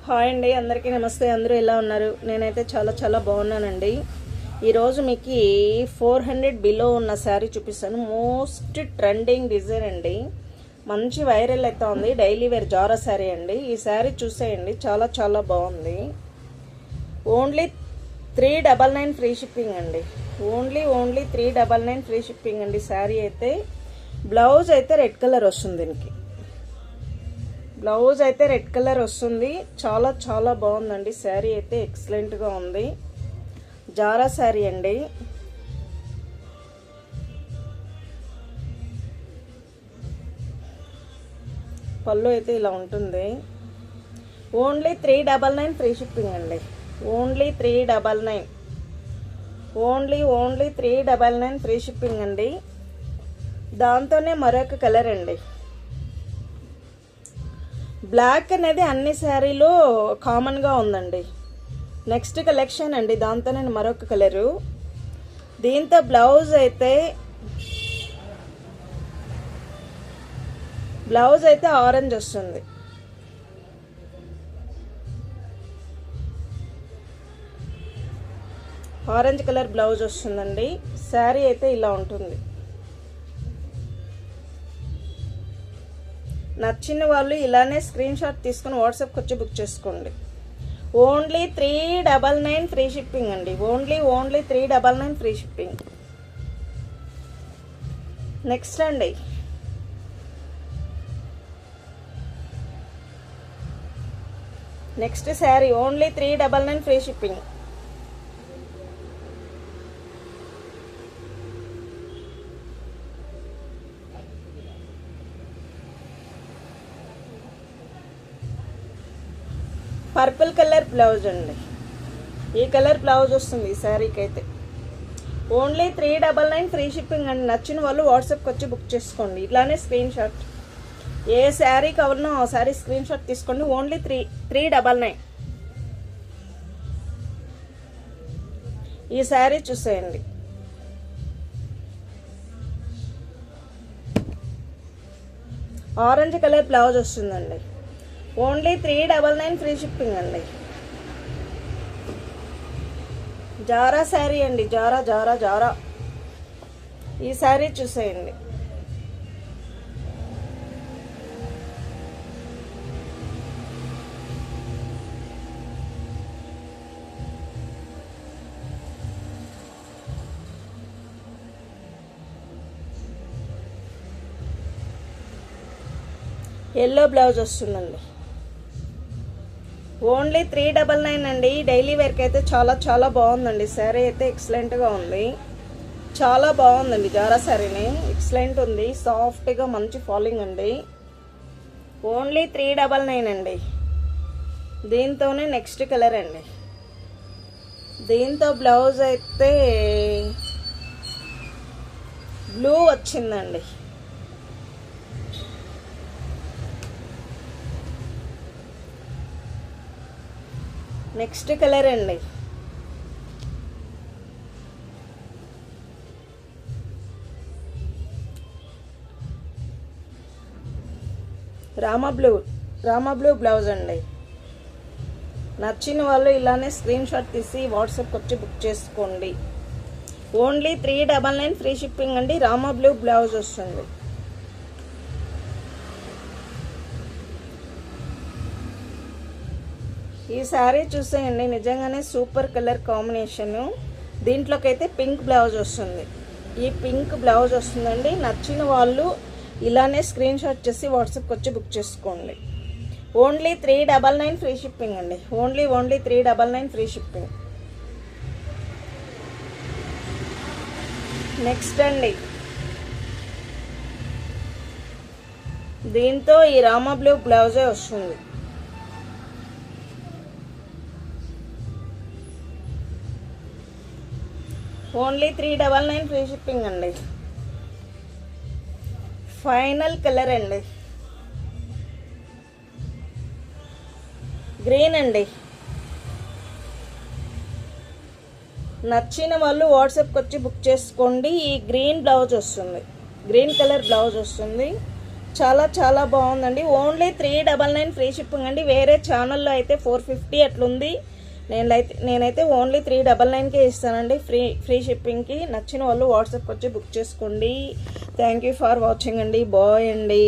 Hi అండి, అందరికీ నమస్తే. అందరూ ఎలా ఉన్నారు? నేనైతే చాలా చాలా బాగున్నానండి. ఈరోజు మీకు 400 బిలో ఉన్న శారీ చూపిస్తాను. మోస్ట్ ట్రెండింగ్ డిజైన్ అండి, మంచి వైరల్ అయితే ఉంది. డైలీ వేర్ జారా శారీ అండి. ఈ శారీ చూసేయండి, చాలా చాలా బాగుంది. ఓన్లీ 399 ఫ్రీ షిప్పింగ్ అండి. ఓన్లీ 399 ఫ్రీ షిప్పింగ్ అండి. శారీ అయితే బ్లౌజ్ అయితే రెడ్ కలర్ వస్తుంది. దీనికి బ్లౌజ్ అయితే రెడ్ కలర్ వస్తుంది. చాలా చాలా బాగుందండి. శారీ అయితే ఎక్సలెంట్గా ఉంది. జారా శారీ అండి. పళ్ళు అయితే ఇలా ఉంటుంది. ఓన్లీ 399 ఫ్రీ షిప్పింగ్ అండి. ఓన్లీ 399 399 ఫ్రీ షిప్పింగ్ అండి. దాంతోనే మరొక కలర్ అండి. బ్లాక్ అనేది అన్ని శారీలో కామన్గా ఉందండి. నెక్స్ట్ కలెక్షన్ అండి, దాంతోనే మరొక కలరు. దీంతో బ్లౌజ్ అయితే ఆరెంజ్ వస్తుంది. ఆరెంజ్ కలర్ బ్లౌజ్ వస్తుందండి. శారీ అయితే ఇలా ఉంటుంది. నచ్చిన వాళ్ళు ఇలానే స్క్రీన్ షాట్ తీసుకుని వాట్సాప్కి వచ్చి బుక్ చేసుకోండి. ఓన్లీ 399 ఫ్రీ షిప్పింగ్ అండి. Only 399 free shipping. నెక్స్ట్ అండి, next sari only 399 free shipping. Purple colour blouse అండి. ఈ కలర్ బ్లౌజ్ వస్తుంది ఈ శారీకి అయితే. ఓన్లీ 399 ఫ్రీ షిప్పింగ్ అండి. నచ్చిన వాళ్ళు వాట్సాప్కి వచ్చి బుక్ చేసుకోండి. ఇట్లానే స్క్రీన్ షాట్, ఏ శారీ కావాలన్నా ఆ శారీ స్క్రీన్ షాట్ తీసుకోండి. ఓన్లీ 399. ఈ శారీ చూసేయండి. ఆరెంజ్ కలర్ బ్లౌజ్ వస్తుందండి. ఓన్లీ 399 ఫ్రీ షిప్పింగ్ అండి. జారా శారీ అండి. Zara Zara Zara. ఈ శారీ చూసేయండి. ఎల్లో బ్లౌజ్ వస్తుందండి. ఓన్లీ 399 అండి. డైలీ వేర్కి అయితే చాలా చాలా బాగుందండి. శారీ అయితే ఎక్సలెంట్గా ఉంది. చాలా బాగుందండి. జారా శారీని ఎక్సలెంట్ ఉంది. సాఫ్ట్గా మంచి ఫాలింగ్ అండి. ఓన్లీ 399 అండి. దీంతోనే నెక్స్ట్ కలర్ అండి. దీంతో బ్లౌజ్ అయితే బ్లూ వచ్చిందండి. నెక్స్ట్ కలర్ అండి. రామా బ్లూ బ్లౌజ్ అండి. నచ్చిన వాళ్ళు ఇలానే స్క్రీన్ షాట్ తీసి వాట్సాప్కి వచ్చి బుక్ చేసుకోండి. ఓన్లీ 399 ఫ్రీ షిప్పింగ్ అండి. రామా బ్లూ బ్లౌజ్ వస్తుంది. ఈ శారీ చూసేయండి, నిజంగానే సూపర్ కలర్ కాంబినేషను. దీంట్లోకైతే పింక్ బ్లౌజ్ వస్తుంది. ఈ పింక్ బ్లౌజ్ వస్తుందండి. నచ్చిన వాళ్ళు ఇలానే స్క్రీన్ షాట్ చేసి వాట్సాప్కి వచ్చి బుక్ చేసుకోండి. ఓన్లీ 399 ఫ్రీ షిప్పింగ్ అండి. Only 399 free shipping. నెక్స్ట్ అండి, దీంతో ఈ రామా బ్లూ బ్లౌజే వస్తుంది. ఓన్లీ 399 ఫ్రీ షిప్పింగ్ అండి. ఫైనల్ కలర్ అండి, గ్రీన్ అండి. నచ్చిన వాళ్ళు వాట్సాప్కి వచ్చి బుక్ చేసుకోండి. ఈ గ్రీన్ బ్లౌజ్ వస్తుంది, గ్రీన్ కలర్ బ్లౌజ్ వస్తుంది. చాలా చాలా బాగుందండి. ఓన్లీ 399 ఫ్రీ షిప్పింగ్ అండి. వేరే ఛానల్లో అయితే 450 అట్లుంది. నేనైతే ఓన్లీ 399కే ఇస్తానండి ఫ్రీ షిప్పింగ్కి. నచ్చిన వాళ్ళు వాట్సాప్కి వచ్చి బుక్ చేసుకోండి. థ్యాంక్ యూ ఫర్ వాచింగ్ అండి. బాయ్ అండి.